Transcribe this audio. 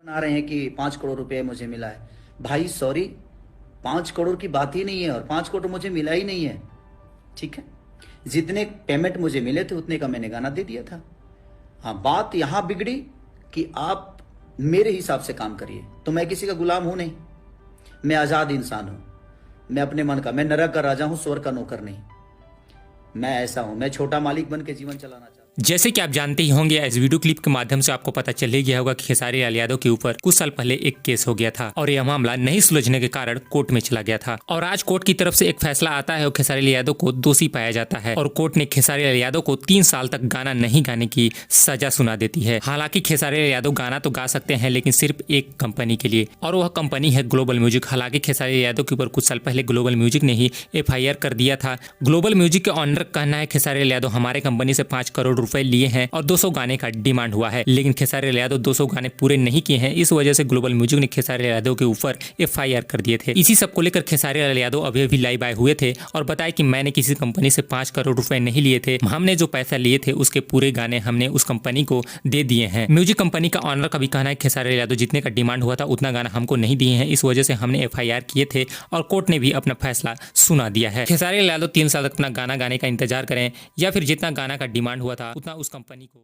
बना रहे हैं कि 5 करोड़ रुपए मुझे मिला है। भाई सॉरी, 5 करोड़ की बात ही नहीं है, और 5 करोड़ मुझे मिला ही नहीं है। ठीक है, जितने पेमेंट मुझे मिले थे उतने का मैंने गाना दे दिया था। हाँ, बात यहां बिगड़ी कि आप मेरे हिसाब से काम करिए। तो मैं किसी का गुलाम हूं नहीं, मैं आजाद इंसान हूं। मैं अपने मन का, मैं नरक का राजा हूं, स्वर्ग का नौकर नहीं। मैं ऐसा हूं, मैं छोटा मालिक बन के जीवन चलाना चाहता हूं। जैसे कि आप जानते ही होंगे, इस वीडियो क्लिप के माध्यम से आपको पता चल ही गया होगा कि खेसारी लाल यादव के ऊपर कुछ साल पहले एक केस हो गया था और यह मामला नहीं सुलझने के कारण कोर्ट में चला गया था। और आज कोर्ट की तरफ से एक फैसला आता है और खेसारी लाल यादव को दोषी पाया जाता है और कोर्ट ने खेसारी लाल यादव को 3 साल तक गाना नहीं गाने की सजा सुना देती है। हालांकि खेसारी लाल यादव गाना तो गा सकते हैं, लेकिन सिर्फ एक कंपनी के लिए, और वह कंपनी है ग्लोबल म्यूजिक। हालांकि खेसारी लाल यादव के ऊपर कुछ साल पहले ग्लोबल म्यूजिक ने ही FIR कर दिया था। ग्लोबल म्यूजिक के ऑनर का कहना है खेसारी लाल यादव हमारे कंपनी से 5 करोड़ रुपए लिए हैं और 200 गाने का डिमांड हुआ है, लेकिन खेसारी लाल यादव 200 गाने पूरे नहीं किए हैं। इस वजह से ग्लोबल म्यूजिक ने खेसारी लाल यादव के ऊपर FIR कर दिए थे। इसी सब को लेकर खेसारी लाल यादव अभी लाइव आए हुए थे और बताया कि मैंने किसी कंपनी से 5 करोड़ रुपए नहीं लिए थे, हमने जो पैसा लिए थे उसके पूरे गाने हमने उस कंपनी को दे दिए हैं। म्यूजिक कंपनी का ऑनर का भी कहना है खेसारी लाल यादव जितने का डिमांड हुआ था उतना गाना हमको नहीं दिए हैं, इस वजह से हमने FIR किए थे और कोर्ट ने भी अपना फैसला सुना दिया है। खेसारी लाल यादव 3 साल तक अपना गाना गाने का इंतजार करें या फिर जितना गाना का डिमांड हुआ था उतना उस कंपनी को